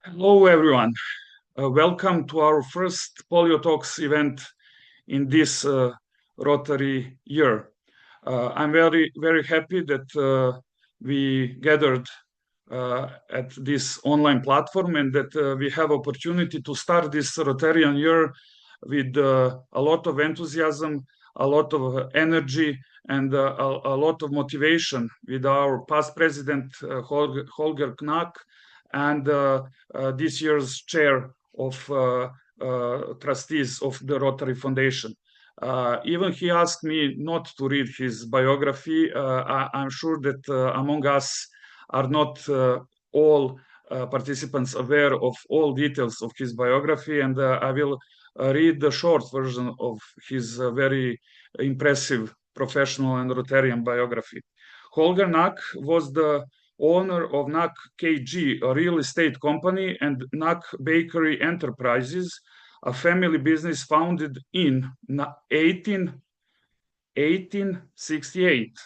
Hello, everyone. Welcome to our first Polio Talks event in this Rotary year. I'm very happy that we gathered at this online platform and that we have opportunity to start this Rotarian year with a lot of enthusiasm, a lot of energy, and a lot of motivation with our past president, Holger Knaack, and this year's chair of trustees of the Rotary Foundation. Even he asked me not to read his biography. I'm sure that among us are not all participants aware of all details of his biography, and I will read the short version of his very impressive professional and Rotarian biography. Holger Knaack was the owner of Knaack KG, a real estate company, and Knaack Bakery Enterprises, a family business founded in 1868.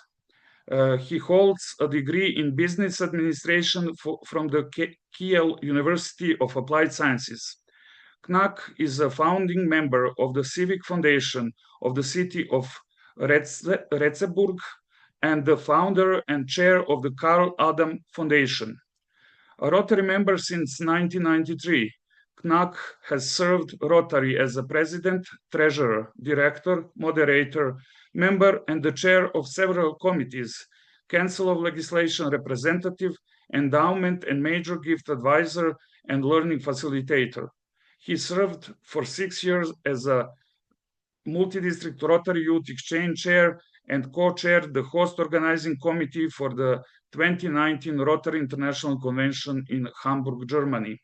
He holds a degree in business administration from the Kiel University of Applied Sciences. Knaack is a founding member of the Civic Foundation of the city of Retzeburg and the founder and chair of the Carl Adam Foundation. A Rotary member since 1993, Knaack has served Rotary as a president, treasurer, director, moderator, member, and the chair of several committees, Council of Legislation representative, endowment and major gift advisor, and learning facilitator. He served for 6 years as a multi-district Rotary Youth Exchange chair and co-chaired the host organizing committee for the 2019 Rotary International Convention in Hamburg, Germany.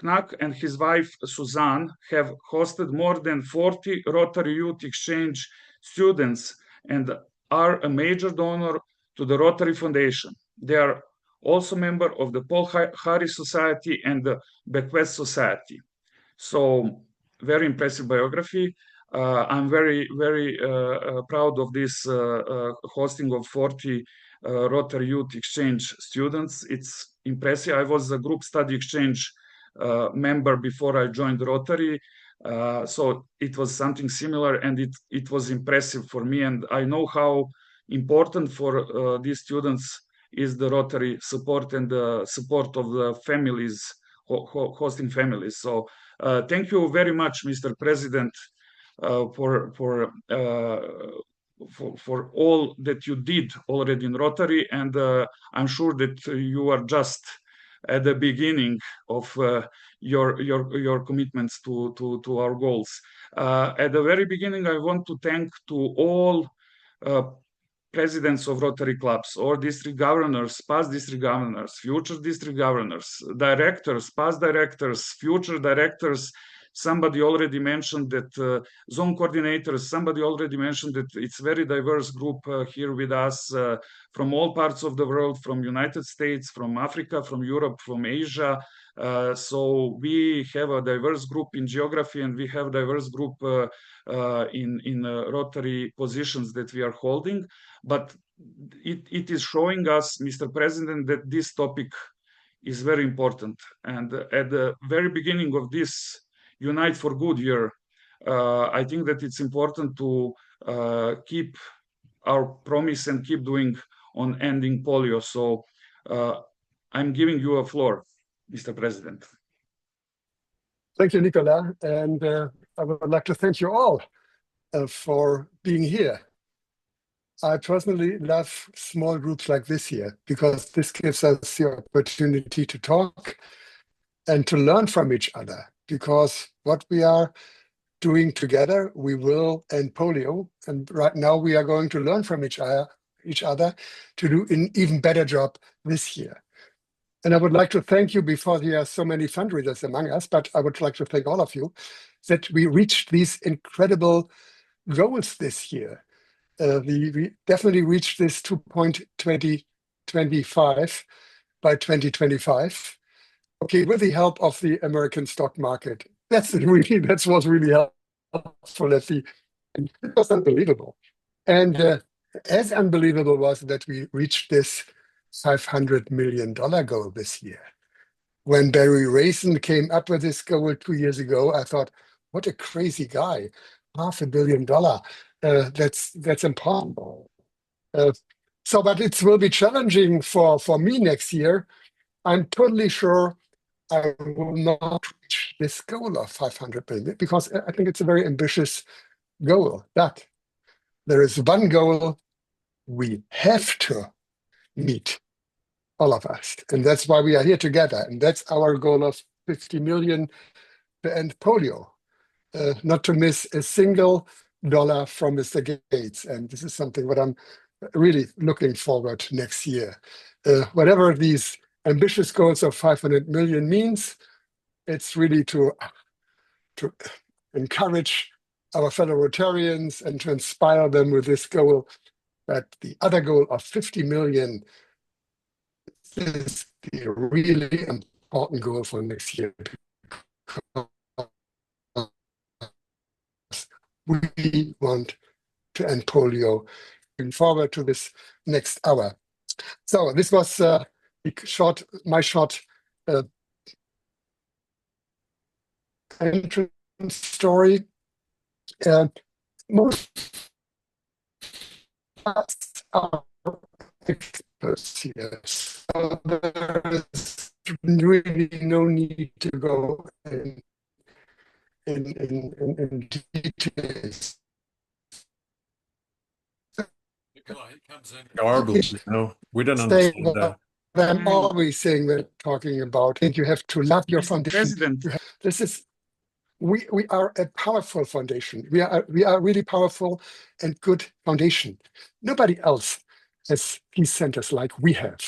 Knaack and his wife Suzanne have hosted more than 40 Rotary Youth Exchange students and are a major donor to the Rotary Foundation. They are also member of the Paul Harris Society and the Bequest Society. So, very impressive biography. I'm very proud of this hosting of 40 Rotary Youth Exchange students. It's impressive. I was a group study exchange member before I joined Rotary. So it was something similar, and it was impressive for me. And I know how important for these students is the Rotary support and the support of the families, hosting families. So thank you very much, Mr. President, for all that you did already in Rotary, and I'm sure that you are just at the beginning of your commitments to our goals. At the very beginning, I want to thank to all presidents of Rotary clubs, or district governors, past district governors, future district governors, directors, past directors, future directors. Somebody already mentioned that zone coordinators, somebody already mentioned that it's very diverse group here with us from all parts of the world, from United States, from Africa, from Europe, from Asia. So we have a diverse group in geography, and we have diverse group in Rotary positions that we are holding. But it is showing us, Mr. President, that this topic is very important. And at the very beginning of this Unite for Good year, I think that it's important to keep our promise and keep doing on ending polio. So I'm giving you a floor, Mr. President. Thank you, Nicola. And I would like to thank you all for being here. I personally love small groups like this here, because this gives us the opportunity to talk and to learn from each other. Because what we are doing together, we will end polio. And right now we are going to learn from each other to do an even better job this year. And I would like to thank you, before there are so many fundraisers among us, but I would like to thank all of you that we reached these incredible goals this year. We definitely reached this 2.2025 by 2025. Okay, with the help of the American stock market. That was really helpful. It was unbelievable. And as unbelievable was that we reached this $500 million goal this year. when Barry Rayson came up with this goal 2 years ago, I thought, what a crazy guy, $500 million. That's impossible. But it will be challenging for me next year. I'm totally sure I will not reach this goal of 500 billion because I think it's a very ambitious goal. But there is one goal we have to meet, all of us. And that's why we are here together. And that's our goal of 50 million to end polio. Not to miss a single dollar from Mr. Gates. And this is something what I'm really looking forward to next year. Whatever these ambitious goals of 500 million means, it's really to encourage our fellow Rotarians and to inspire them with this goal. But the other goal of 50 million is the really important goal for next year. We want to end polio. Looking forward to this next hour. So this was my short entrance story. Most of us are experts here, so there is really no need to go in details. It comes in garbled, we don't understand that. I'm always saying that, talking about, and you have to love your foundation. President. We are a powerful foundation. We are really powerful and good foundation. Nobody else has peace centers like we have.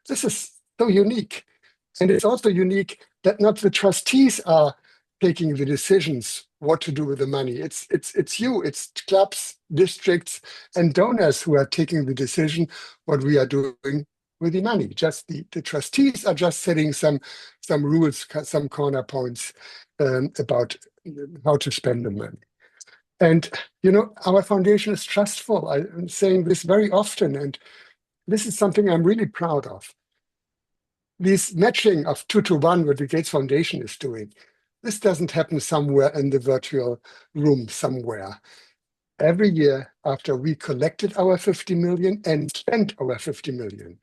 This is so unique. And it's also unique that not the trustees are taking the decisions what to do with the money. It's you, it's clubs, districts, and donors who are taking the decision what we are doing with the money. Just the trustees are just setting some rules, some corner points about how to spend the money. And our foundation is trustful. I'm saying this very often, and this is something I'm really proud of. This matching of 2-to-1, what the Gates Foundation is doing, this doesn't happen somewhere in the virtual room somewhere. Every year after we collected our 50 million and spent our 50 million,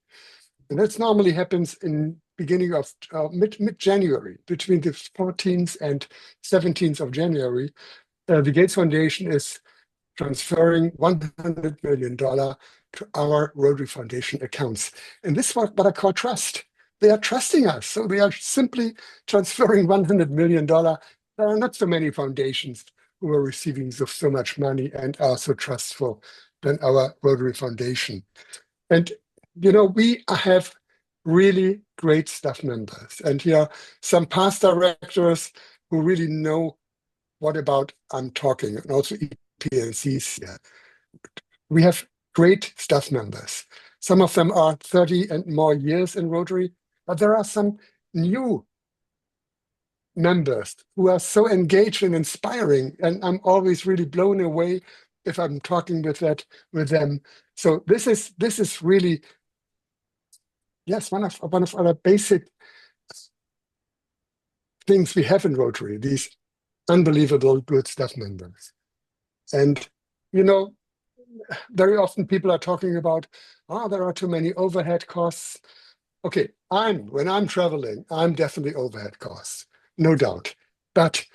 and that normally happens in beginning of mid-January, between the 14th and 17th of January, the Gates Foundation is transferring $100 million to our Rotary Foundation accounts. And this is what I call trust. They are trusting us. So they are simply transferring $100 million. There are not so many foundations who are receiving so much money and are so trustful than our Rotary Foundation. And, we have really great staff members. And here are some past directors who really know what about I'm talking, and also EPNCs here. We have great staff members. Some of them are 30 and more years in Rotary, but there are some new members who are so engaged and inspiring, and I'm always really blown away if I'm talking with them. So this is really, yes, one of our basic things we have in Rotary, these unbelievable good staff members. And very often people are talking about, there are too many overhead costs. Okay, when I'm traveling, I'm definitely overhead costs, no doubt. But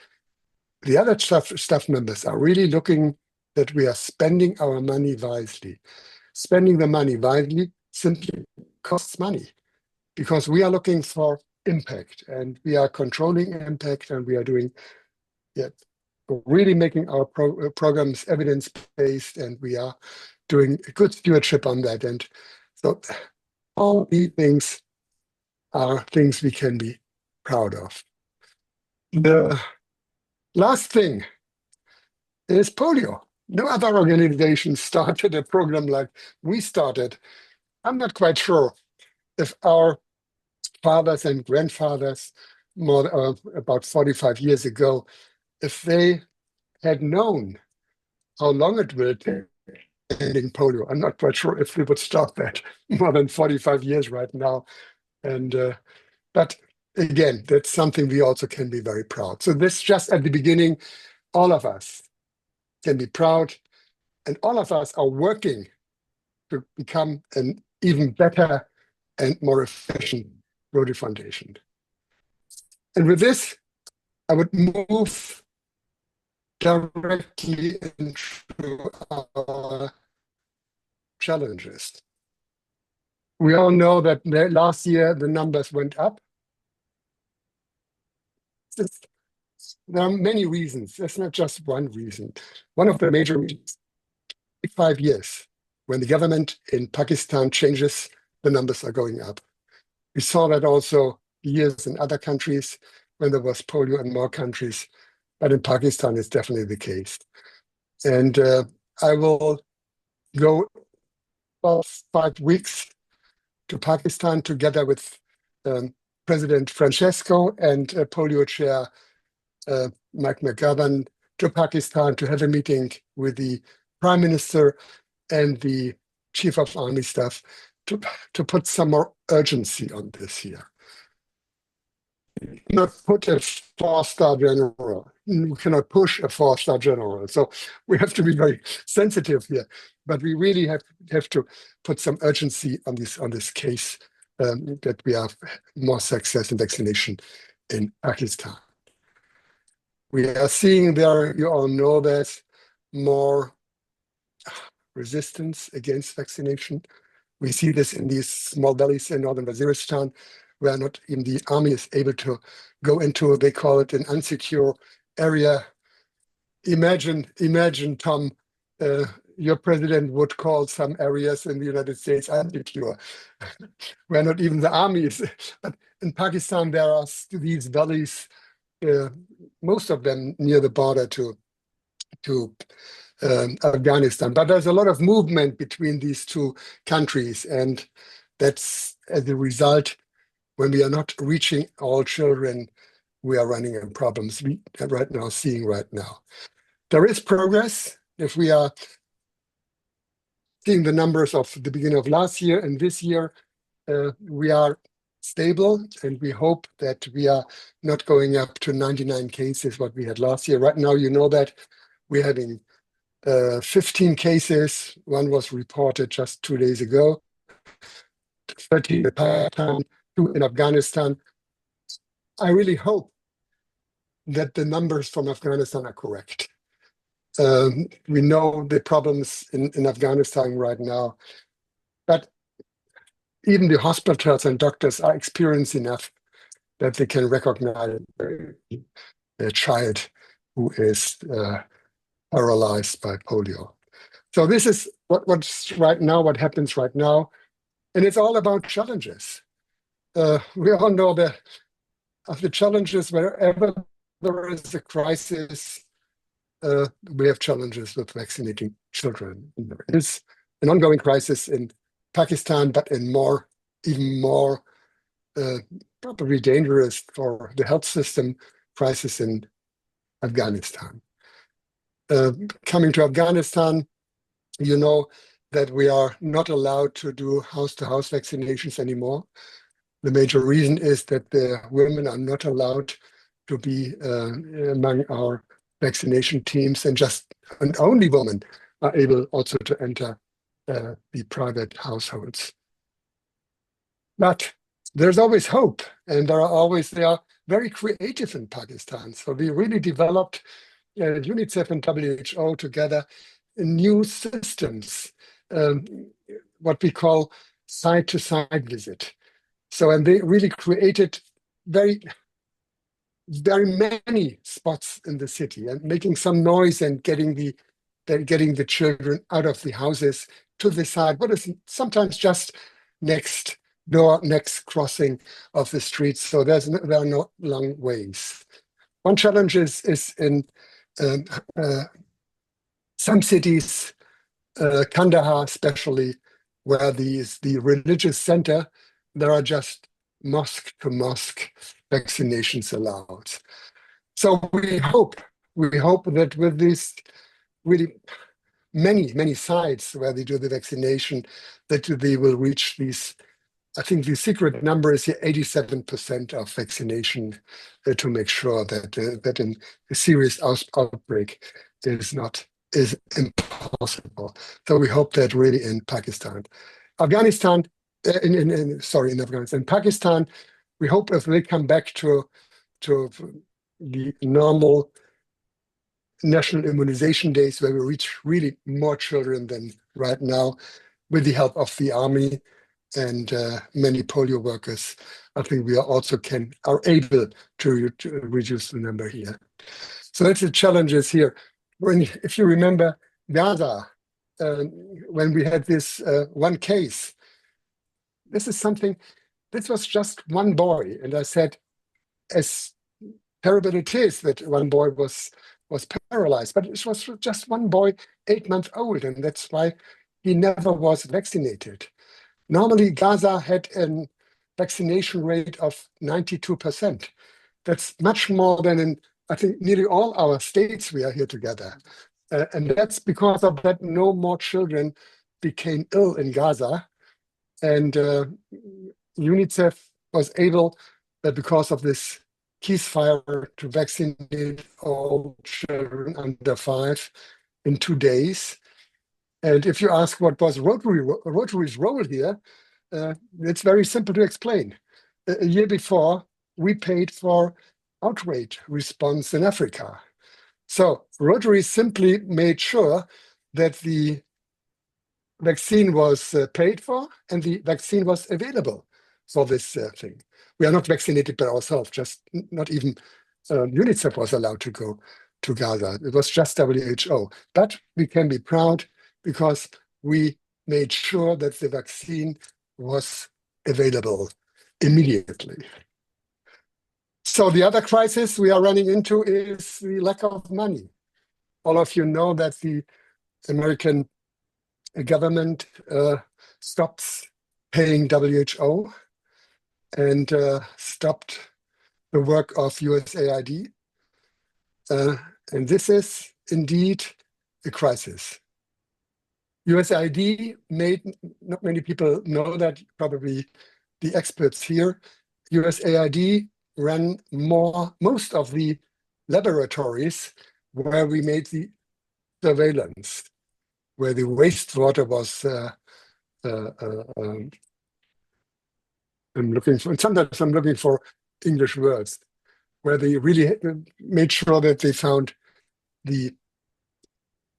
the other staff members are really looking that we are spending our money wisely. Spending the money wisely simply costs money because we are looking for impact and we are controlling impact and we are doing, really making our programs evidence-based, and we are doing a good stewardship on that. And so all these things are things we can be proud of. The last thing is polio. No other organization started a program like we started. I'm not quite sure if our fathers and grandfathers, about 45 years ago, if they had known how long it will take ending polio. I'm not quite sure if we would start that more than 45 years right now. And but again, that's something we also can be very proud. So this just at the beginning, all of us can be proud, and all of us are working to become an even better and more efficient Rotary Foundation. And with this, I would move directly into our challenges. We all know that last year the numbers went up. There are many reasons. There's not just one reason. One of the major reasons, 5 years, when the government in Pakistan changes, the numbers are going up. We saw that also years in other countries when there was polio in more countries, but in Pakistan it's definitely the case. And I will go about 5 weeks to Pakistan together with President Francesco and polio chair Mike McGovern to Pakistan to have a meeting with the Prime Minister and the Chief of Army Staff to put some more urgency on this here. Not put a 4-star general. We cannot push a 4-star general. So we have to be very sensitive here. But we really have to put some urgency on this case that we have more success in vaccination in Pakistan. We are seeing there, you all know that, more resistance against vaccination. We see this in these small valleys in northern Waziristan, where not even the army is able to go into, they call it an unsecure area. Imagine, Tom, your president would call some areas in the United States unsecure, where not even the army is. But in Pakistan, there are these valleys, most of them near the border to Afghanistan. But there's a lot of movement between these two countries, and that's as a result, when we are not reaching all children, we are running into problems we are seeing right now. There is progress. If we are seeing the numbers of the beginning of last year and this year, we are stable, and we hope that we are not going up to 99 cases, what we had last year. Right now, you know that we're having 15 cases. One was reported just 2 days ago. 13 in Pakistan, 2 in Afghanistan. I really hope that the numbers from Afghanistan are correct. We know the problems in Afghanistan right now, but even the hospitals and doctors are experienced enough that they can recognize a child who is paralyzed by polio. So this is what's right now, what happens right now. And it's all about challenges. We all know that of the challenges, wherever there is a crisis, we have challenges with vaccinating children. There is an ongoing crisis in Pakistan, but even more probably dangerous for the health system crisis in Afghanistan. Coming to Afghanistan, you know that we are not allowed to do house-to-house vaccinations anymore. The major reason is that the women are not allowed to be among our vaccination teams, and only women are able also to enter the private households. But there's always hope, and they are very creative in Pakistan. So we really developed UNICEF and WHO together new systems, what we call side-to-side visit. So, and they really created very many spots in the city and making some noise and getting the children out of the houses to the side, what is sometimes just next crossing of the street. So there are no long ways. One challenge is in some cities, Kandahar especially, where the religious center, there are just mosque-to-mosque vaccinations allowed. So we hope that with these really many sites where they do the vaccination, that they will reach these I think the secret number is here 87% of vaccination to make sure that in a serious outbreak is impossible. So we hope that really in Pakistan. Afghanistan, in Afghanistan. Pakistan, we hope if they come back to the normal national immunization days where we reach really more children than right now, with the help of the army and many polio workers, I think we are able to reduce the number here. So that's the challenges here. If you remember Gaza, when we had this one case, this was just one boy. And I said, as terrible it is that one boy was paralyzed, but it was just one boy, 8 months old, and that's why he never was vaccinated. Normally, Gaza had a vaccination rate of 92%. That's much more than in, I think, nearly all our states we are here together. And that's because of that no more children became ill in Gaza. And UNICEF was able, because of this ceasefire, to vaccinate all children under 5 in 2 days. And if you ask what was Rotary's role here, it's very simple to explain. A year before, we paid for outbreak response in Africa. So Rotary simply made sure that the vaccine was paid for and the vaccine was available for this thing. We are not vaccinated by ourselves, just not even UNICEF was allowed to go to Gaza. It was just WHO. But we can be proud because we made sure that the vaccine was available immediately. So the other crisis we are running into is the lack of money. All of you know that the American government stopped paying WHO and stopped the work of USAID. And this is indeed a crisis. USAID not many people know that, probably the experts here. USAID ran most of the laboratories where we made the surveillance, where the wastewater was, sometimes I'm looking for English words, where they really made sure that they found the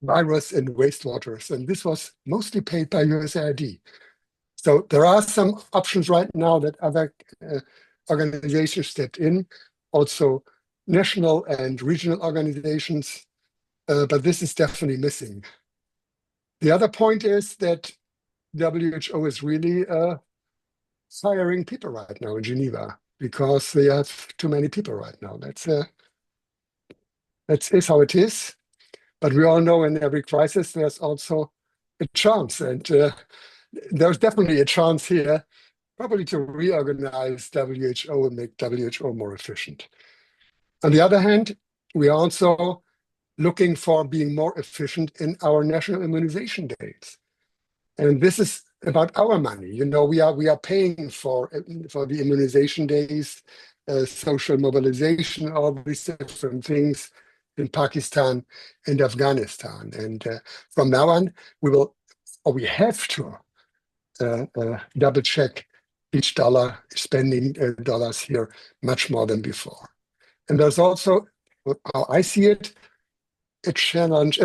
virus in wastewaters, and this was mostly paid by USAID. So there are some options right now that other organizations stepped in, also national and regional organizations, but this is definitely missing. The other point is that WHO is really firing people right now in Geneva because they have too many people right now. That's how it is. But we all know in every crisis, there's also a chance. And there's definitely a chance here, probably to reorganize WHO and make WHO more efficient. On the other hand, we are also looking for being more efficient in our national immunization days. And this is about our money. You know, we are paying for the immunization days, social mobilization, all these different things in Pakistan and Afghanistan. And from now on, we have to double check each dollar, spending dollars here much more than before. And there's also, how I see it, a chance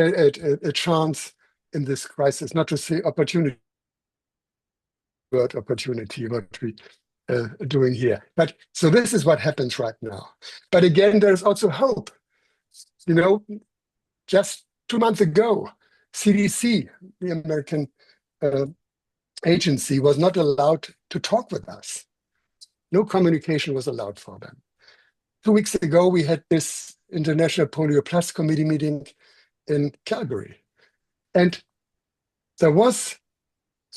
in this crisis, not to say opportunity, what we doing here. But so this is what happens right now. But again, there's also hope. You know, just 2 months ago, CDC, the American agency, was not allowed to talk with us. No communication was allowed for them. 2 weeks ago, we had this International Polio Plus Committee meeting in Calgary. And there was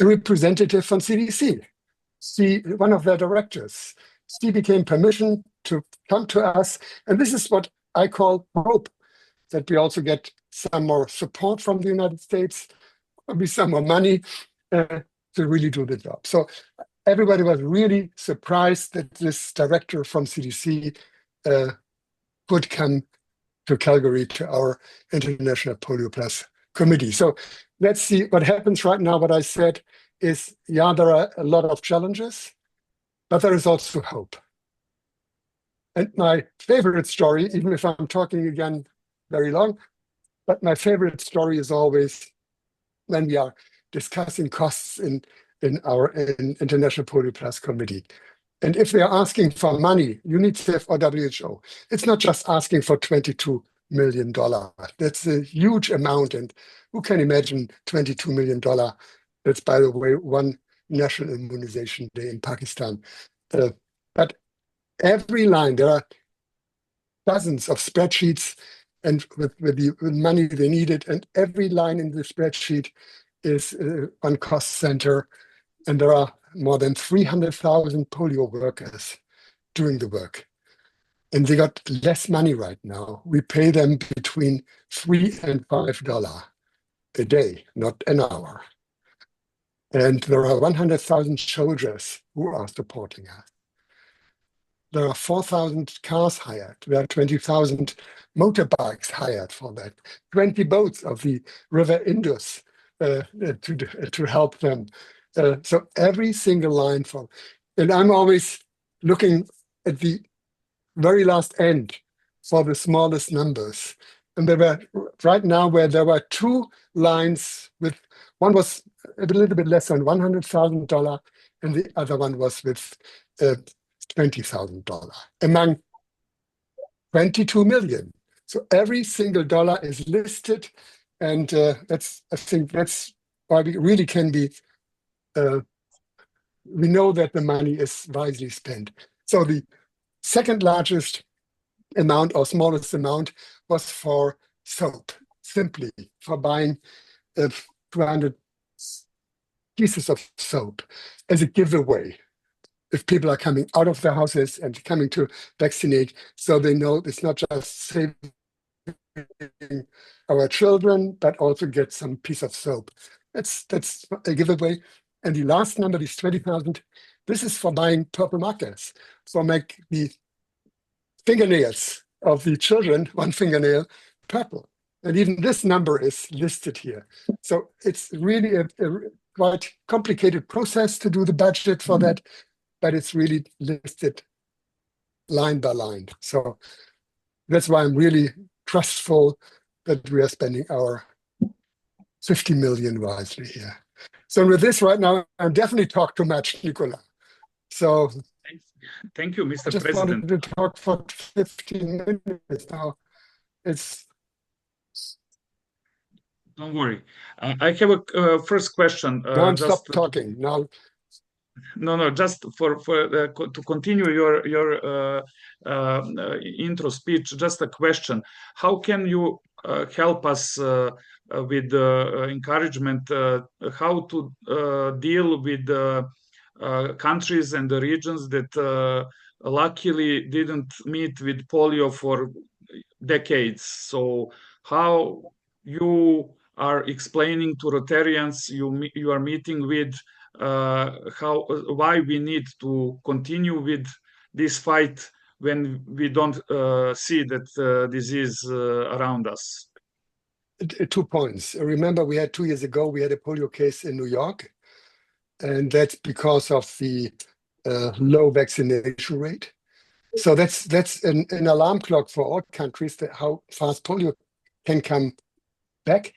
a representative from CDC, one of their directors. She became permission to come to us. And this is what I call hope, that we also get some more support from the United States, maybe some more money to really do the job. So everybody was really surprised that this director from CDC could come to Calgary to our International Polio Plus Committee. So let's see what happens right now. What I said is, yeah, there are a lot of challenges, but there is also hope. And my favorite story, even if I'm talking again very long, but my favorite story is always when we are discussing costs in our International Polio Plus Committee. And if they are asking for money, UNICEF or WHO, it's not just asking for $22 million. That's a huge amount. And who can imagine $22 million? That's, by the way, one national immunization day in Pakistan. But every line, there are dozens of spreadsheets and with the money they needed, and every line in the spreadsheet is one cost center, and there are more than 300,000 polio workers doing the work. And they got less money right now. We pay them between $3 and $5 a day, not an hour. And there are 100,000 soldiers who are supporting us. There are 4,000 cars hired. There are 20,000 motorbikes hired for that. 20 boats of the River Indus to help them. So every single line from, and I'm always looking at the very last end for the smallest numbers. And there were right now where there were two lines with, one was a little bit less than $100,000 and the other one was with $20,000 among 22 million. So every single dollar is listed, and I think that's why we really can be, we know that the money is wisely spent. So the second largest amount or smallest amount was for soap, simply for buying 200 pieces of soap as a giveaway. If people are coming out of their houses and coming to vaccinate, so they know it's not just saving our children, but also get some piece of soap. That's a giveaway. And the last number is 20,000. This is for buying purple markers, for make the fingernails of the children, one fingernail, purple. And even this number is listed here. So it's really a quite complicated process to do the budget for that, but it's really listed line by line. So that's why I'm really trustful that we are spending our 50 million wisely here. So with this right now, I'm definitely talk too much, Nicola. So thank you, Mr. I just President. wanted to talk for 15 minutes now. It's Don't worry. I have a first question. don't stop talking now. No, just to continue your intro speech, just a question. How can you help us with encouragement how to deal with countries and the regions that luckily didn't meet with polio for decades? So how you are explaining to Rotarians you are meeting with why we need to continue with this fight when we don't see that disease around us? 2 points. Remember, we had 2 years ago, we had a polio case in New York, and that's because of the low vaccination rate. So that's an alarm clock for all countries that how fast polio can come back.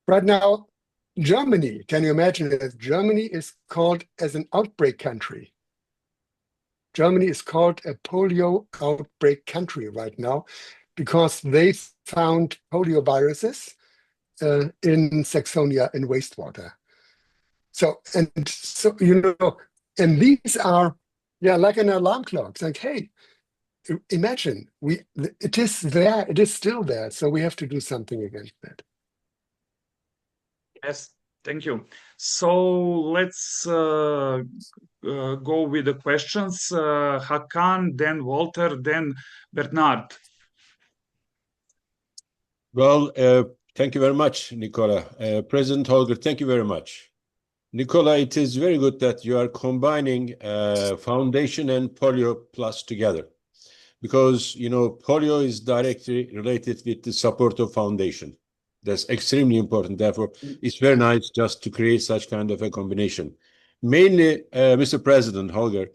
Right now, Germany, can you imagine that Germany is called as an outbreak country? Germany is called a polio outbreak country right now because they found polio viruses in Saxonia in wastewater. So you know, and these are like an alarm clock. It's like, hey, imagine it is there, it is still there. So we have to do something against that. Yes, thank you. So let's go with the questions. Hakan, then Walter, then Bernard. Well, thank you very much, Nicola. President Holger, thank you very much. Nicola, it is very good that you are combining foundation and polio plus together, because polio is directly related with the support of foundation. That's extremely important. Therefore, it's very nice just to create such kind of a combination. Mainly, Mr. President Holger,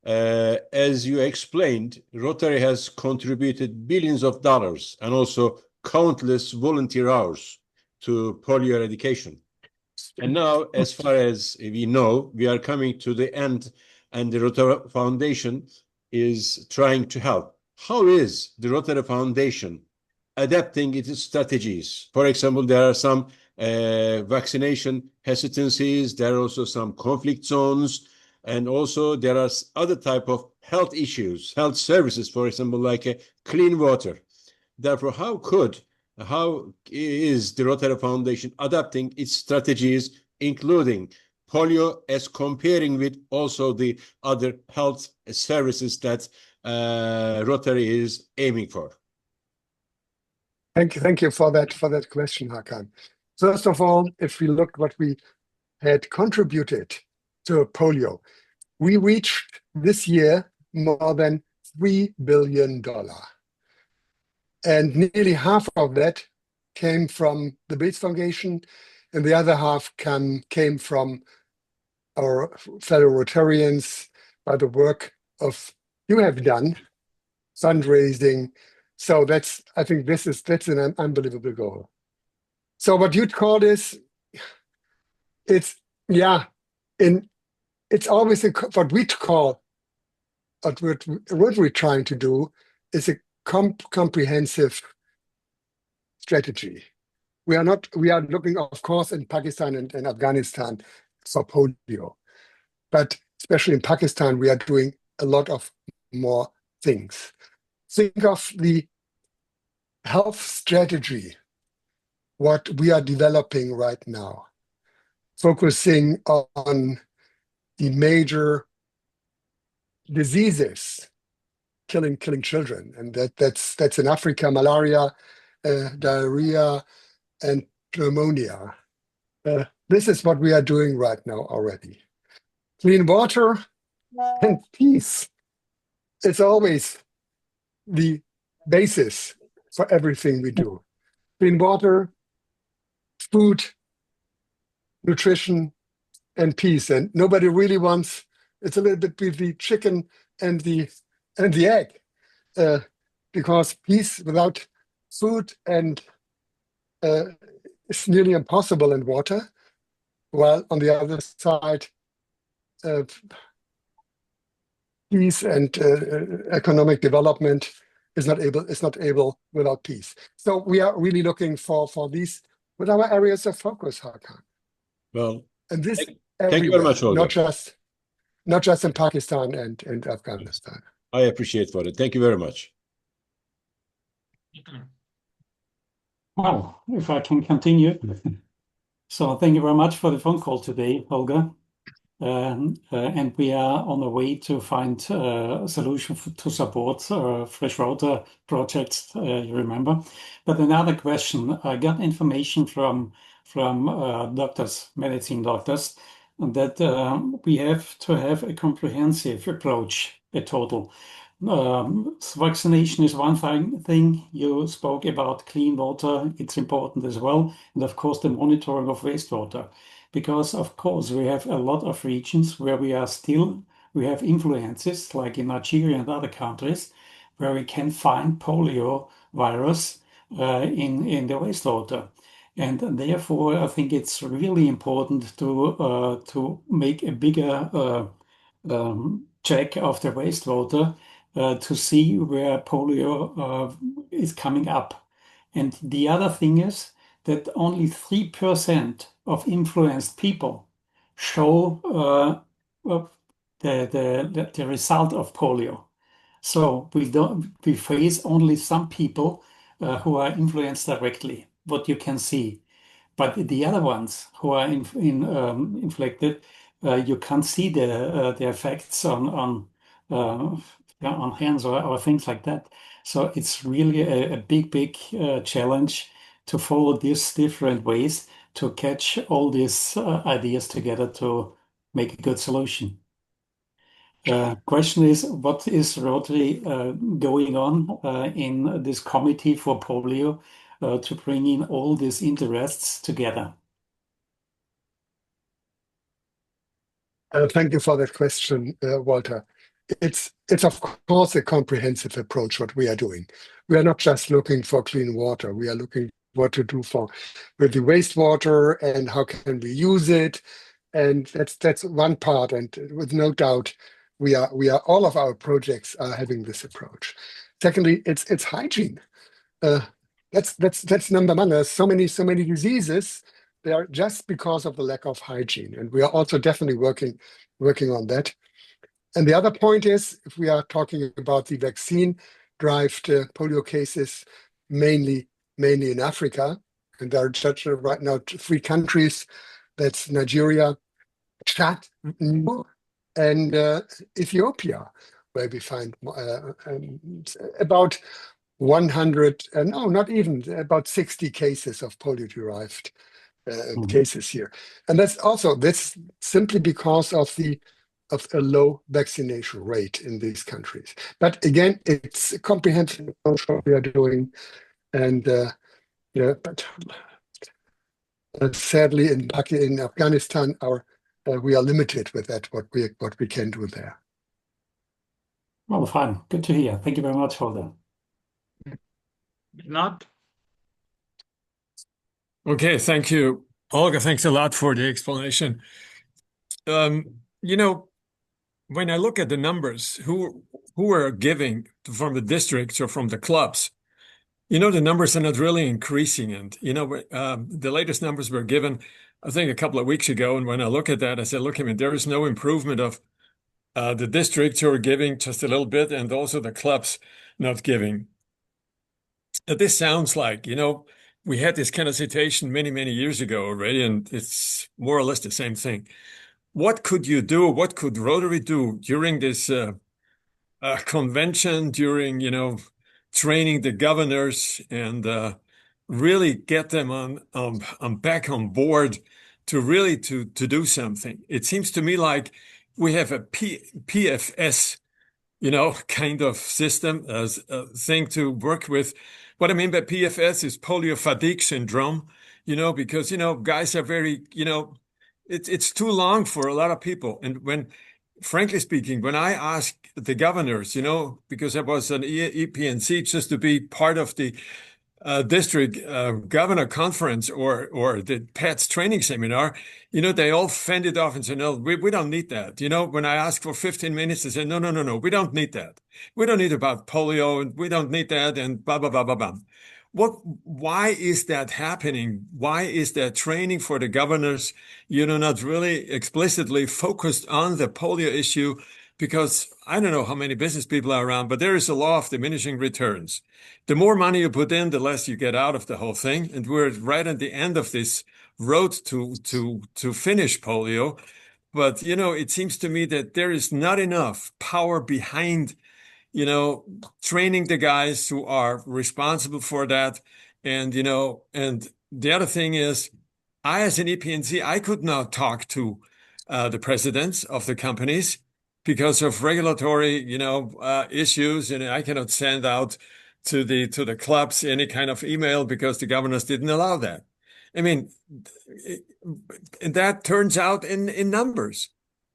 as you explained, Rotary has contributed billions of dollars and also countless volunteer hours to polio eradication. And now, as far as we know, we are coming to the end, and the Rotary Foundation is trying to help. How is the Rotary Foundation adapting its strategies? For example, there are some vaccination hesitancies, there are also some conflict zones, and also there are other type of health issues, health services, for example, like clean water. Therefore, how is the Rotary Foundation adapting its strategies, including polio, as comparing with also the other health services that Rotary is aiming for? Thank you for that question, Hakan. First of all, if we look what we had contributed to polio, we reached this year more than $3 billion. And nearly half of that came from the Bates Foundation, and the other half came from our fellow Rotarians by the work of you have done, fundraising. So I think that's an unbelievable goal. So what you'd call this, it's always what we're trying to do is a comprehensive strategy. We are looking, of course, in Pakistan and Afghanistan for polio, but especially in Pakistan, we are doing a lot of more things. Think of the health strategy, what we are developing right now, focusing on the major diseases killing children, and that's in Africa: malaria, diarrhea, and pneumonia. This is what we are doing right now already. Clean water and peace. It's always the basis for everything we do. Clean water, food, nutrition, and peace. And nobody really wants, it's a little bit with the chicken and the egg, because peace without food and is nearly impossible in water. While on the other side, peace and economic development is not able without peace. So we are really looking for these with our areas of focus, Hakan. Well, and this thank you very much, Holger. Not just in Pakistan and Afghanistan. I appreciate for it. Thank you very much. Well, if I can continue. So thank you very much for the phone call today, Holger. And we are on the way to find a solution to support freshwater projects, you remember. But another question, I got information from doctors, medicine doctors, that we have to have a comprehensive approach, a total. Vaccination is one thing. You spoke about clean water. It's important as well. And of course, the monitoring of wastewater. Because of course, we have a lot of regions where we have influences, like in Nigeria and other countries, where we can find polio virus in the wastewater. And therefore, I think it's really important to make a bigger check of the wastewater to see where polio is coming up. And the other thing is that only 3% of influenced people show the result of polio. So we face only some people who are influenced directly, what you can see. But the other ones who are inflicted, you can't see the effects on hands or things like that. So it's really a big challenge to follow these different ways to catch all these ideas together to make a good solution. Question is, what is Rotary going on in this committee for polio to bring in all these interests together? Thank you for that question, Walter. It's of course a comprehensive approach what we are doing. We are not just looking for clean water. We are looking what to do with the wastewater and how can we use it. And that's one part. And with no doubt, we are all of our projects are having this approach. Secondly, it's hygiene. That's number one. There's so many diseases. They are just because of the lack of hygiene, and we are also definitely working on that. And the other point is, if we are talking about the vaccine-derived polio cases, mainly in Africa, and there are just right now 3 countries. That's Nigeria, Chad, and Ethiopia, where we find about 100, no, not even, about 60 cases of polio-derived cases here. And that's simply because of a low vaccination rate in these countries. But again, it's a comprehensive approach what we are doing. And but sadly, in Afghanistan, we are limited with that, what we can do there. Well, fine. Good to hear. Thank you very much, Holger. Not. Okay, thank you, Holger. Thanks a lot for the explanation. You know, when I look at the numbers, who are giving from the districts or from the clubs, you know, the numbers are not really increasing. And, you know, the latest numbers were given, I think, a couple of weeks ago. And when I look at that, I said, look, I mean, there is no improvement of the districts who are giving just a little bit and also the clubs not giving. This sounds like, you know, we had this kind of situation many, many years ago already, and it's more or less the same thing. What could you do? What could Rotary do during this convention, during, you know, training the governors and really get them on back on board to really to do something? It seems to me like we have a PFS, you know, kind of system as a thing to work with. What I mean by PFS is polio fatigue syndrome, you know, because, you know, guys are very, you know, it's too long for a lot of people. And when, frankly speaking, when I ask the governors, you know, because I was an EPNC just to be part of the district governor conference or the PETS training seminar, you know, they all fended off and said, no, we don't need that. You know, when I asked for 15 minutes, they said, no, we don't need that. We don't need about polio and we don't need that and blah, blah, blah, blah, blah. Why is that happening? Why is that training for the governors, you know, not really explicitly focused on the polio issue? Because I don't know how many business people are around, but there is a law of diminishing returns. The more money you put in, the less you get out of the whole thing. And we're right at the end of this road to finish polio. But, you know, it seems to me that there is not enough power behind, you know, training the guys who are responsible for that. And, you know, and the other thing is, I, as an EPNC, I could not talk to the presidents of the companies because of regulatory, you know, issues. And I cannot send out to the clubs any kind of email because the governors didn't allow that. I mean, and that turns out in numbers.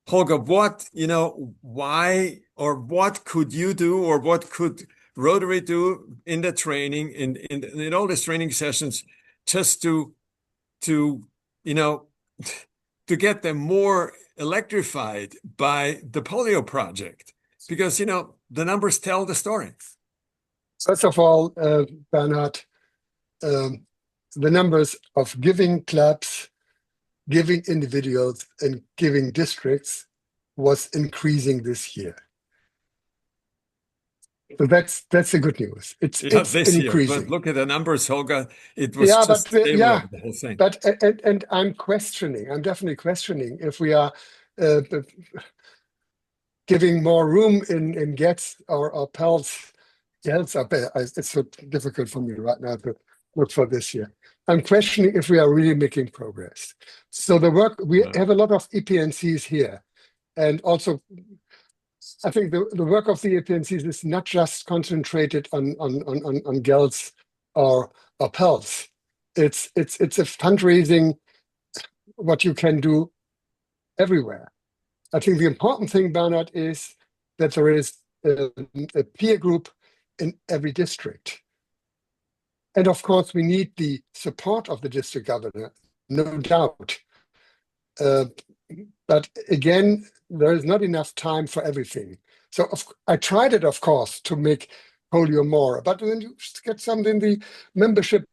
Holger, what, you know, why or what could you do or what could Rotary do in the training, in all these training sessions, just to you know, to get them more electrified by the polio project? Because, you know, the numbers tell the story. First of all, Bernhard, the numbers of giving clubs, giving individuals, and giving districts was increasing this year. So that's the good news. It's increasing. Year, but look at the numbers, Holger. It was just stable over the whole thing. But and I'm questioning. I'm definitely questioning if we are giving more room in GETS or PELS. It's so difficult for me right now to not for this year. I'm questioning if we are really making progress. So the work, we have a lot of EPNCs here. And also, I think the work of the EPNCs is not just concentrated on girls or pals. It's a fundraising, what you can do everywhere. I think the important thing, Bernard, is that there is a peer group in every district. And of course, we need the support of the district governor, no doubt. But again, there is not enough time for everything. So I tried it, of course, to make polio more. But when you get something, the membership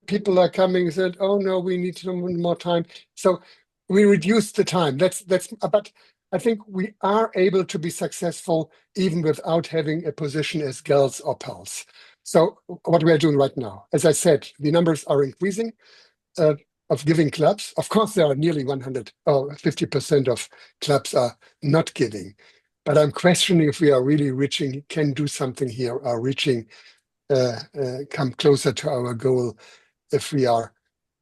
people are coming and said, "Oh no, we need some more time." So we reduced the time. But I think we are able to be successful even without having a position as girls or pals. So what we are doing right now, as I said, the numbers are increasing of giving clubs. Of course, there are nearly 100 or 50% of clubs are not giving. But I'm questioning if we are really reaching, can do something here, or reaching, come closer to our goal if we are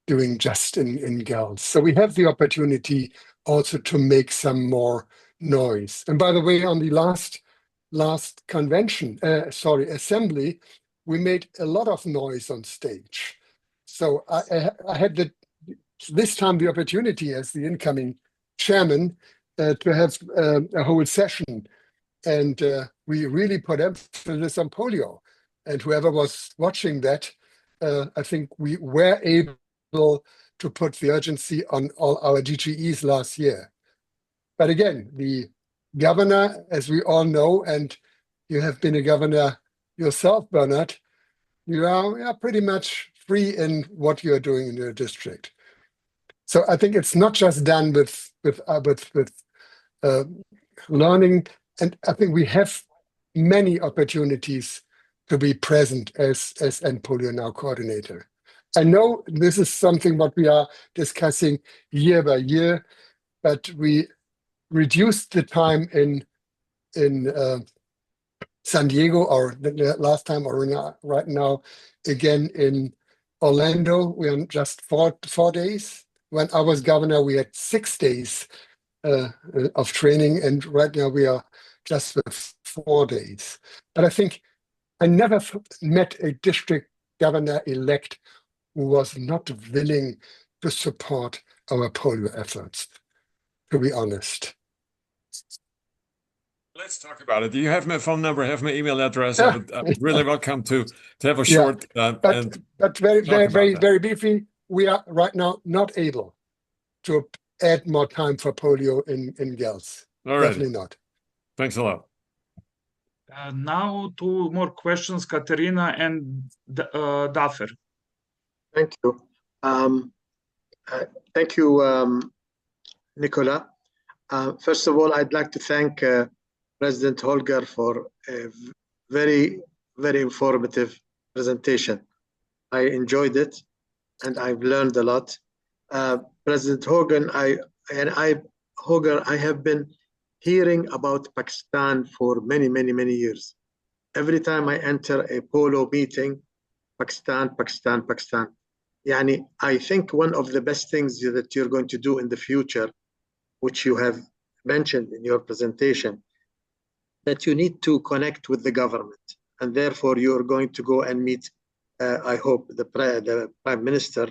doing just in girls. So we have the opportunity also to make some more noise. And by the way, on the last convention, assembly, we made a lot of noise on stage. So I had this time the opportunity as the incoming chairman to have a whole session. And we really put emphasis on polio. And whoever was watching that, I think we were able to put the urgency on all our DGEs last year. But again, the governor, as we all know, and you have been a governor yourself, Bernard, you are pretty much free in what you're doing in your district. So I think it's not just done with learning, and I think we have many opportunities to be present as End Polio Now coordinator. I know this is something what we are discussing year by year, but we reduced the time in San Diego, or the last time, or right now again in Orlando. We are just four days. When I was governor, we had 6 days of training, and right now we are just with 4 days. But I think I never met a district governor-elect who was not willing to support our polio efforts, to be honest. Let's talk about it. Do you have my phone number, have my email address? I would really welcome to have a short but very briefly, we are right now not able to add more time for polio in girls. Definitely not. Thanks a lot. Now 2 more questions, Katerina and Dafer. Thank you. Thank you, Nicola. First of all, I'd like to thank President Holger for a very, very informative presentation. I enjoyed it, and I've learned a lot. President Hogan, Holger, I have been hearing about Pakistan for many, many, many years. Every time I enter a polo meeting, Pakistan. Yani, I think one of the best things that you're going to do in the future, which you have mentioned in your presentation, that you need to connect with the government, and therefore you're going to go and meet, I hope, the Prime Minister,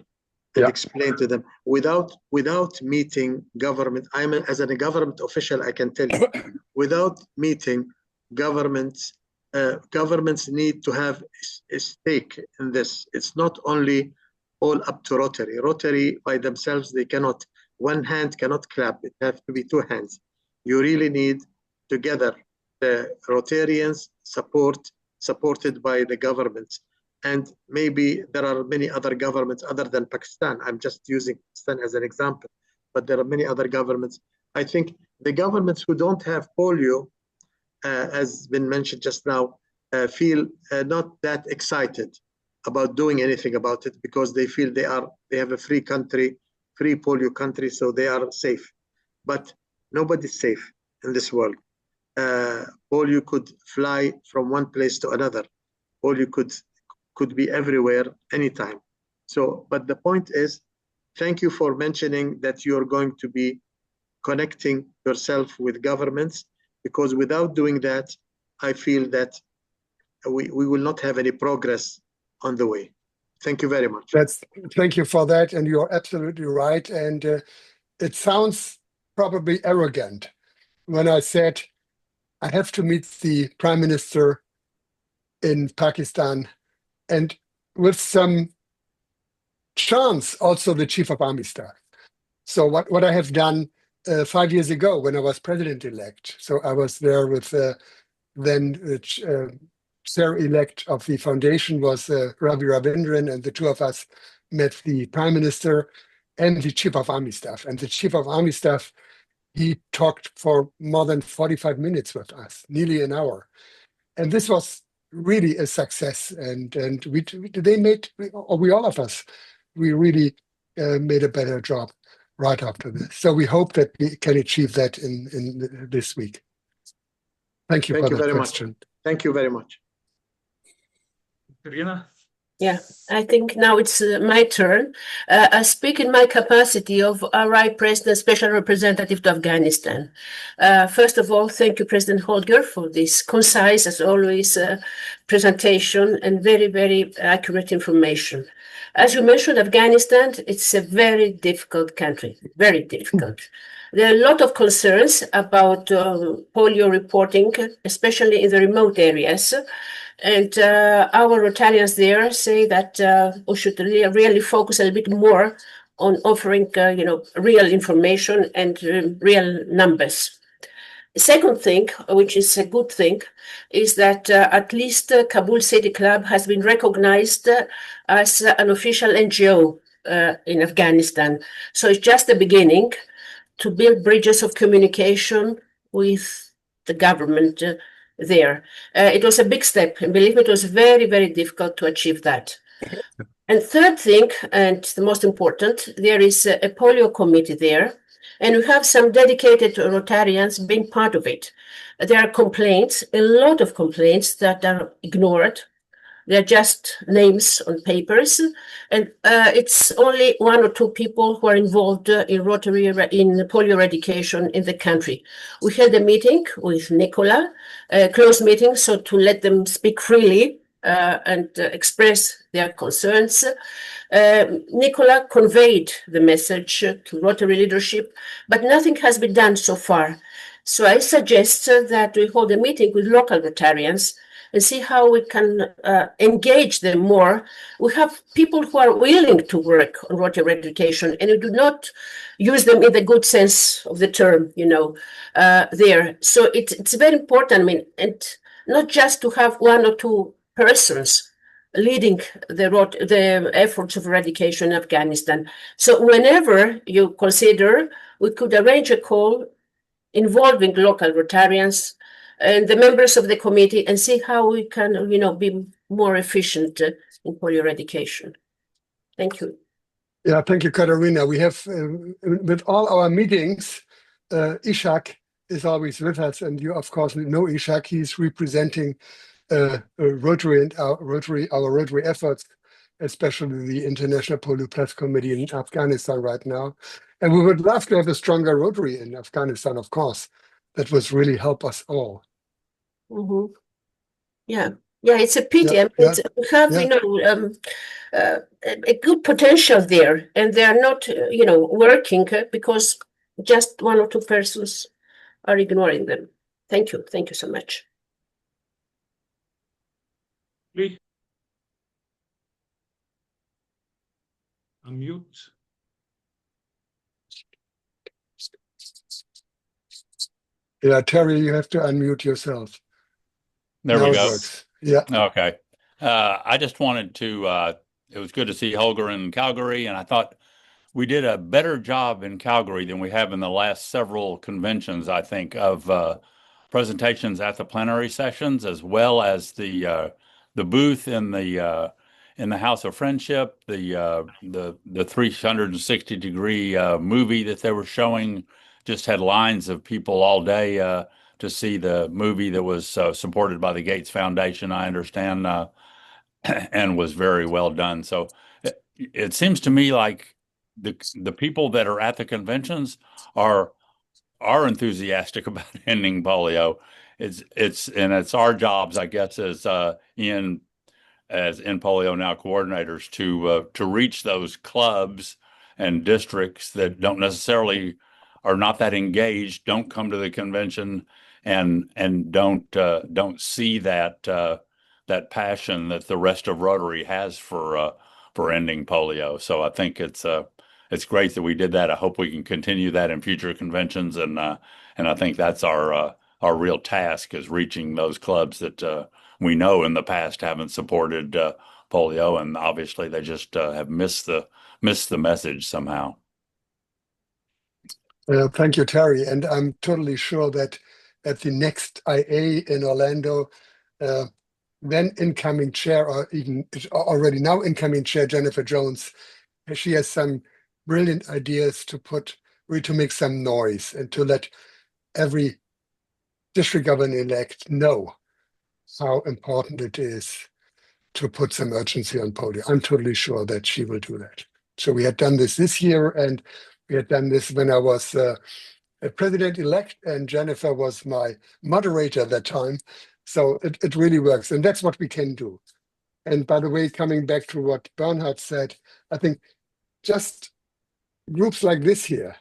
and explain to them without meeting government. As a government official, I can tell you, without meeting governments, governments need to have a stake in this. It's not only all up to Rotary. Rotary by themselves, they cannot, one hand cannot clap. It has to be 2 hands. You really need together the Rotarians supported by the governments. And maybe there are many other governments other than Pakistan. I'm just using Pakistan as an example, but there are many other governments. I think the governments who don't have polio, as been mentioned just now, feel not that excited about doing anything about it, because they feel they have a free country, free polio country, so they are safe. But nobody's safe in this world. Polio could fly from one place to another. Polio could could be everywhere, anytime. So, but the point is, thank you for mentioning that you're going to be connecting yourself with governments, because without doing that, I feel that we will not have any progress on the way. Thank you very much. Thank you for that, and you're absolutely right. And it sounds probably arrogant when I said I have to meet the Prime Minister in Pakistan, and with some chance also the Chief of Army Staff. So what I have done 5 years ago when I was president-elect. So I was there with then chair-elect of the foundation was Ravi Ravindran, and the two of us met the Prime Minister and the Chief of Army Staff. And the Chief of Army Staff, he talked for more than 45 minutes with us, nearly an hour. And this was really a success. And we all of us, we really made a better job right after this. So we hope that we can achieve that in this week. Thank you for that question. Much. Thank you very much. Irina? Yeah, I think now it's my turn. I speak in my capacity of RI President, Special Representative to Afghanistan. First of all, thank you, President Holger, for this concise, as always, presentation and very, very accurate information. As you mentioned, Afghanistan, it's a very difficult country, very difficult. There are a lot of concerns about polio reporting, especially in the remote areas. And our Rotarians there say that we should really focus a little bit more on offering, real information and real numbers. The second thing, which is a good thing, is that at least Kabul City Club has been recognized as an official NGO in Afghanistan. So it's just the beginning to build bridges of communication with the government there. It was a big step, and believe me, it was very, very difficult to achieve that. And third thing, and the most important, there is a polio committee there, and we have some dedicated Rotarians being part of it. There are complaints, a lot of complaints that are ignored. They're just names on papers, and it's only 1 or 2 people who are involved in Rotary in polio eradication in the country. We had a meeting with Nicola, a closed meeting, so to let them speak freely and express their concerns. Nicola conveyed the message to Rotary leadership, but nothing has been done so far. So I suggest that we hold a meeting with local Rotarians and see how we can engage them more. We have people who are willing to work on Rotary eradication, and we do not use them in the good sense of the term, there. So it's very important, and not just to have 1 or 2 persons leading the efforts of eradication in Afghanistan. So whenever you consider, we could arrange a call involving local Rotarians and the members of the committee, and see how we can, be more efficient in polio eradication. Thank you. Yeah, thank you, Katarina. We have, with all our meetings, Ishak is always with us, and you, of course, know Ishak. He's representing Rotary and our Rotary efforts, especially the International Polio Plus Committee in Afghanistan right now. And we would love to have a stronger Rotary in Afghanistan, of course. That would really help us all. Mm-hmm. Yeah, it's a pity. We have, a good potential there, and they are not, working because just 1 or 2 persons are ignoring them. Thank you so much. Please. Unmute. Yeah, Terry, you have to unmute yourself. There we go. Yeah. Okay. I just wanted to, it was good to see Holger in Calgary, and I thought we did a better job in Calgary than we have in the last several conventions, I think, of presentations at the plenary sessions, as well as the booth in the House of Friendship, the 360-degree movie that they were showing. Just had lines of people all day to see the movie that was supported by the Gates Foundation, I understand. and was very well done. So it seems to me like the people that are at the conventions are enthusiastic about ending polio. It's our jobs, I guess, as in Polio Now coordinators to reach those clubs and districts that don't necessarily are not that engaged, don't come to the convention, and don't see that passion that the rest of Rotary has for ending polio. So I think it's great that we did that. I hope we can continue that in future conventions, and I think that's our real task, is reaching those clubs that we know in the past haven't supported polio, and obviously they just have missed the message somehow. Thank you, Terry. And I'm totally sure that at the next IA in Orlando, then incoming chair, or even already now incoming chair, Jennifer Jones, she has some brilliant ideas to make some noise and to let every district governor-elect know how important it is to put some urgency on polio. I'm totally sure that she will do that. So we had done this year, and we had done this when I was a president-elect, and Jennifer was my moderator at that time. So it really works, and that's what we can do. And by the way, coming back to what Bernhard said, I think just groups like this here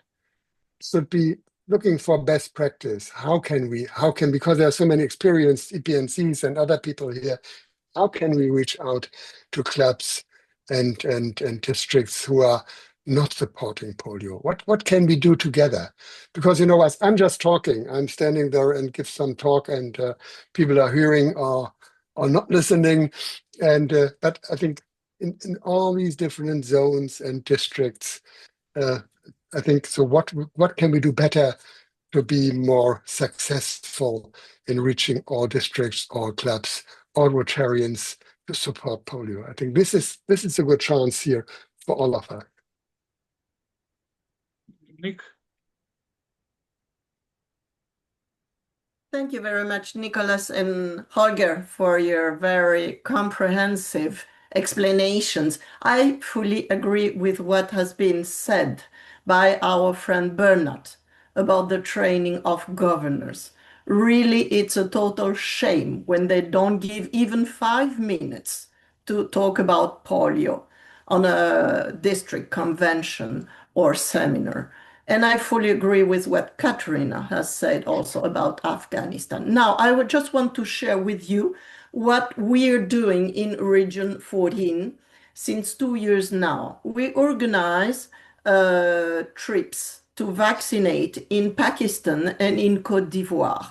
should be looking for best practice. How can, because there are so many experienced EPNCs and other people here, how can we reach out to clubs and districts who are not supporting polio? What can we do together? Because, you know, as I'm just talking, I'm standing there and give some talk, and people are hearing or not listening. And but I think in all these different zones and districts, I think, so what can we do better to be more successful in reaching all districts, all clubs, all Rotarians to support polio? I think this is a good chance here for all of us. Nick? Thank you very much, Nicholas and Holger, for your very comprehensive explanations. I fully agree with what has been said by our friend Bernhard about the training of governors. Really, it's a total shame when they don't give even 5 minutes to talk about polio on a district convention or seminar. And I fully agree with what Katerina has said also about Afghanistan. Now, I would just want to share with you what we're doing in Region 14 since 2 years now. We organize trips to vaccinate in Pakistan and in Côte d'Ivoire.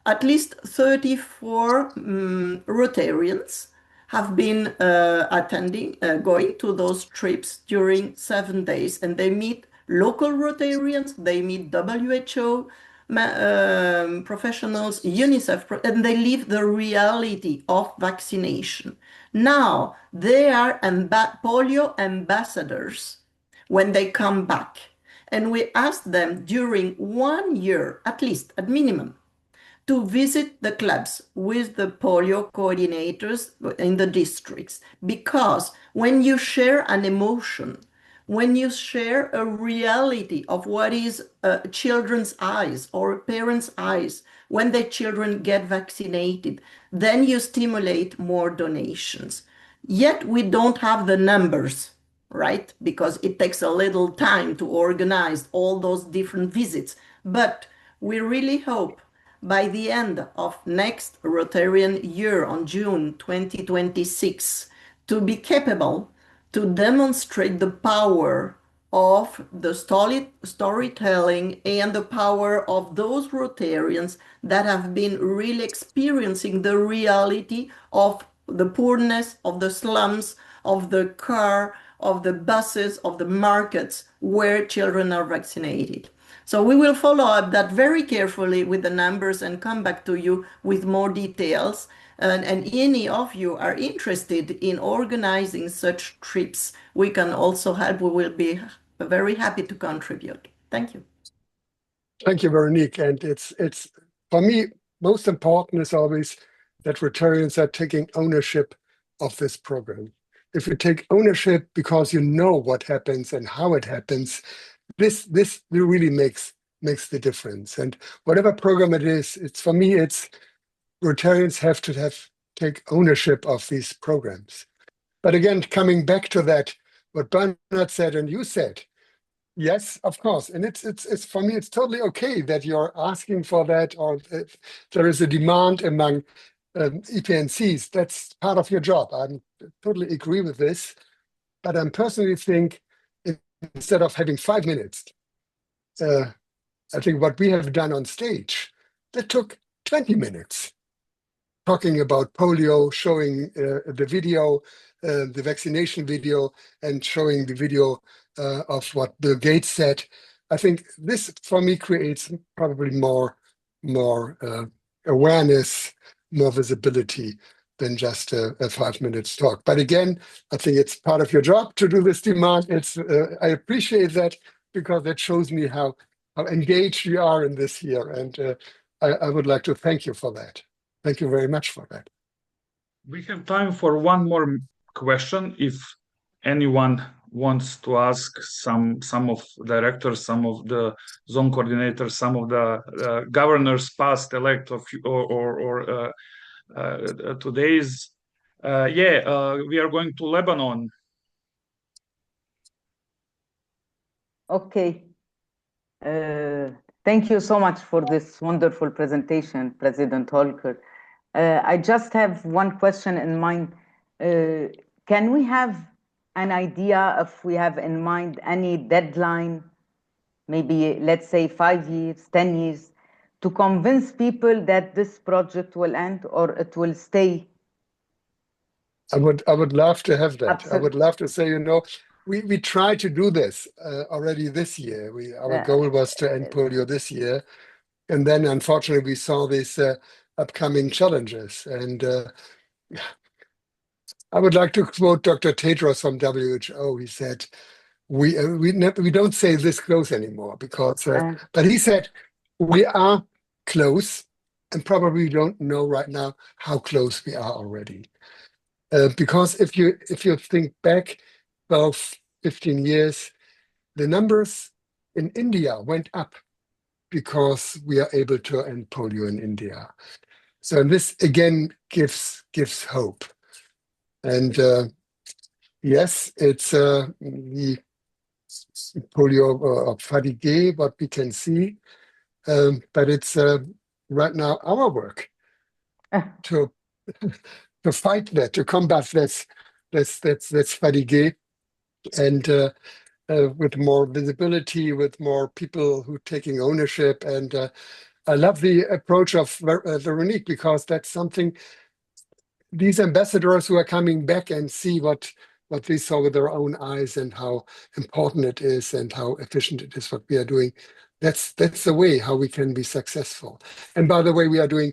At least 34 Rotarians have been going to those trips during 7 days, and they meet local Rotarians, they meet WHO professionals, UNICEF, and they live the reality of vaccination. Now, they are polio ambassadors when they come back. And we ask them during 1 year, at least, at minimum, to visit the clubs with the polio coordinators in the districts. Because when you share an emotion, when you share a reality of what is children's eyes or parents' eyes when their children get vaccinated, then you stimulate more donations. Yet we don't have the numbers, right? Because it takes a little time to organize all those different visits. But we really hope by the end of next Rotarian year on June 2026 to be capable to demonstrate the power of the storytelling and the power of those Rotarians that have been really experiencing the reality of the poorness, of the slums, of the car, of the buses, of the markets where children are vaccinated. So we will follow up that very carefully with the numbers and come back to you with more details. And any of you are interested in organizing such trips, we can also help. We will be very happy to contribute. Thank you. Thank you, Veronique. And it's for me, most important is always that Rotarians are taking ownership of this program. If you take ownership because you know what happens and how it happens, this really makes the difference. And whatever program it is, it's for me, it's Rotarians have to take ownership of these programs. But again, coming back to that, what Bernard said and you said, yes, of course, and it's for me, it's totally okay that you're asking for that, or if there is a demand among EPNCs. That's part of your job. I totally agree with this, but I personally think instead of having 5 minutes, I think what we have done on stage, that took 20 minutes. Talking about polio, showing the video, the vaccination video, and showing the video of what Bill Gates said. I think this, for me, creates probably more awareness, more visibility than just a 5 minutes talk. But again, I think it's part of your job to do this demand. I appreciate that, because that shows me how engaged you are in this here. And I would like to thank you for that. Thank you very much for that. We have time for one more question. If anyone wants to ask some of directors, some of the zone coordinators, some of the governors, past, elect, or today's, we are going to Lebanon. Okay. Thank you so much for this wonderful presentation, President Holger. I just have one question in mind. Can we have an idea if we have in mind any deadline, maybe let's say 5 years, 10 years, to convince people that this project will end or it will stay? I would love to have that. Absolutely. I would love to say, we tried to do this already this year. Our goal was to end polio this year. And then, unfortunately, we saw these upcoming challenges. And I would like to quote Dr. Tedros from WHO. He said, we don't say this close anymore, because, but he said, we are close, and probably don't know right now how close we are already. Because if you think back 12, 15 years, the numbers in India went up because we are able to end polio in India. So this again gives hope. And yes, it's the polio fatigue, what we can see, but it's right now our work to fight that, to combat this fatigue, and with more visibility, with more people who taking ownership. And I love the approach of Veronique, because that's something, these ambassadors who are coming back and see what they saw with their own eyes, and how important it is and how efficient it is what we are doing. That's the way how we can be successful. And by the way, we are going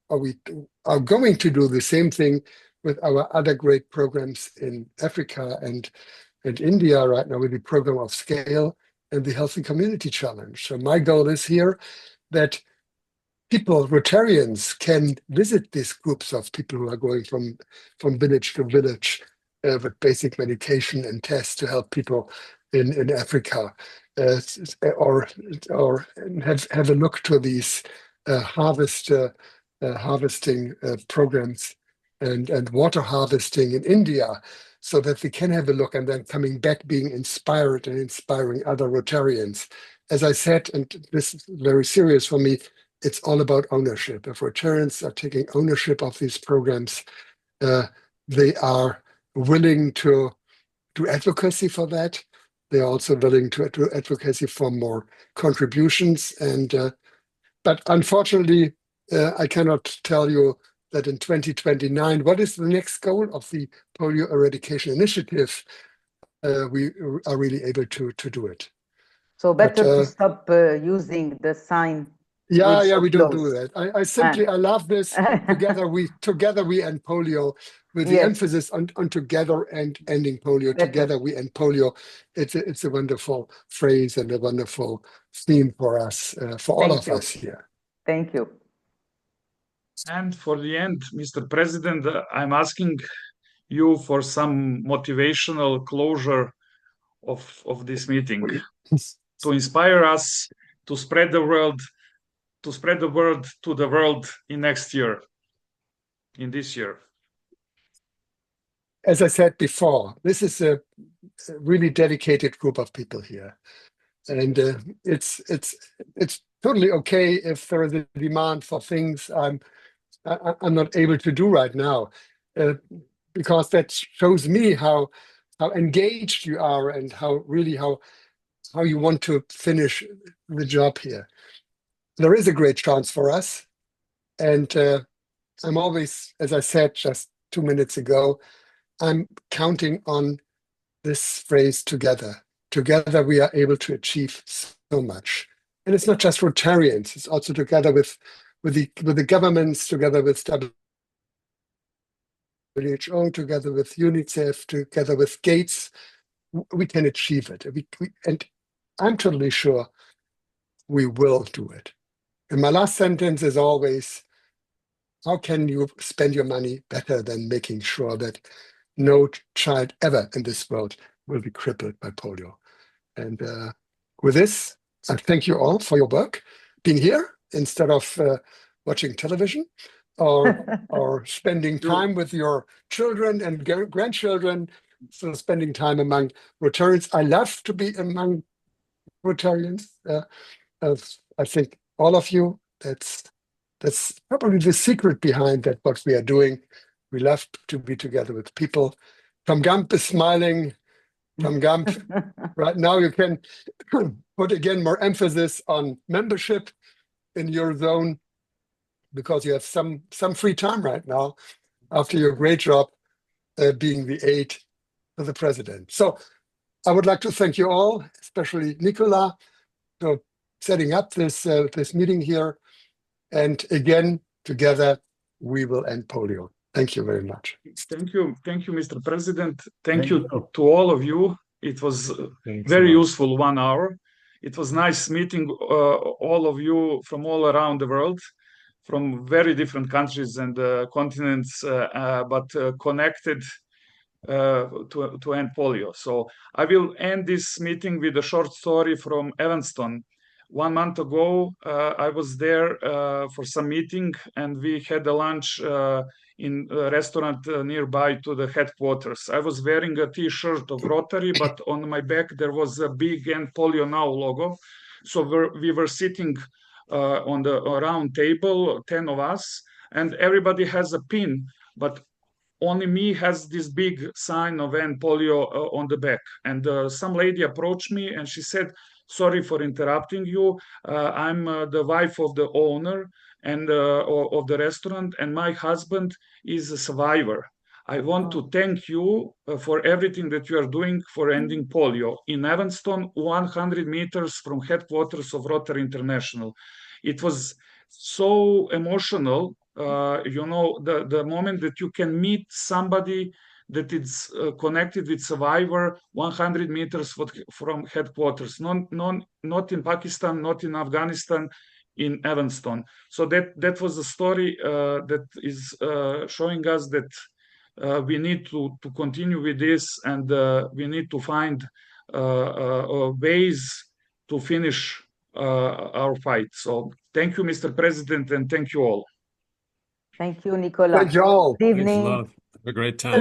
to do the same thing with our other great programs in Africa and India right now, with the program of Scale and the Healthy Community Challenge. So my goal is here that people, Rotarians, can visit these groups of people who are going from village to village with basic medication and tests to help people in Africa, or have a look to these harvesting programs and water harvesting in India, so that they can have a look, and then coming back being inspired and inspiring other Rotarians. As I said, and this is very serious for me, it's all about ownership. If Rotarians are taking ownership of these programs, they are willing to do advocacy for that. They're also willing to do advocacy for more contributions. But unfortunately, I cannot tell you that in 2029, what is the next goal of the Polio Eradication Initiative, we are really able to do it. So better to stop using the sign. Yeah, we don't do that. I love this. Together we end polio, with the emphasis on together and ending polio. Together we end polio. It's a wonderful phrase and a wonderful theme for us, for all of us here. Thank you. And for the end, Mr. President, I'm asking you for some motivational closure of this meeting, to inspire us to spread the word to the world in this year. As I said before, this is a really dedicated group of people here, and it's totally okay if there is a demand for things I'm not able to do right now, because that shows me how engaged you are and how you want to finish the job here. There is a great chance for us, and I'm always, as I said just 2 minutes ago, I'm counting on this phrase together. Together we are able to achieve so much. And it's not just Rotarians, it's also together with the governments, together with WHO, together with UNICEF, together with Gates, we can achieve it. And I'm totally sure we will do it. And my last sentence is always, how can you spend your money better than making sure that no child ever in this world will be crippled by polio? And with this, I thank you all for your work, being here instead of watching television or spending time with your children and grandchildren, so spending time among Rotarians. I love to be among Rotarians. I think all of you, that's probably the secret behind that, what we are doing. We love to be together with people. Tom Gump is smiling. Tom Gump, right now you can put again more emphasis on membership in your zone, because you have some free time right now after your great job being the aide to the president. So I would like to thank you all, especially Nicola, for setting up this meeting here. And again, together, we will end polio. Thank you very much. Thank you, Mr. President. Thank you to all of you. It was very useful 1 hour. It was nice meeting all of you from all around the world, from very different countries and continents, but connected to end polio. So I will end this meeting with a short story from Evanston. 1 month ago, I was there for some meeting, and we had a lunch in a restaurant nearby to the headquarters. I was wearing a T-shirt of Rotary, but on my back there was a big End Polio Now logo. So we were sitting on the round table, 10 of us, and everybody has a pin, but only me has this big sign of End Polio on the back. And some lady approached me and she said, "Sorry for interrupting you. I'm the wife of the owner and of the restaurant, and my husband is a survivor. I want to thank you for everything that you are doing for ending polio in Evanston, 100 meters from headquarters of Rotary International." It was so emotional, the moment that you can meet somebody that is connected with survivor 100 meters from headquarters, not in Pakistan, not in Afghanistan, in Evanston. So that was a story that is showing us that we need to continue with this, and we need to find ways to finish our fight. So thank you, Mr. President, and thank you all. Thank you, Nicola. Thank you all. Good evening. Have a great time.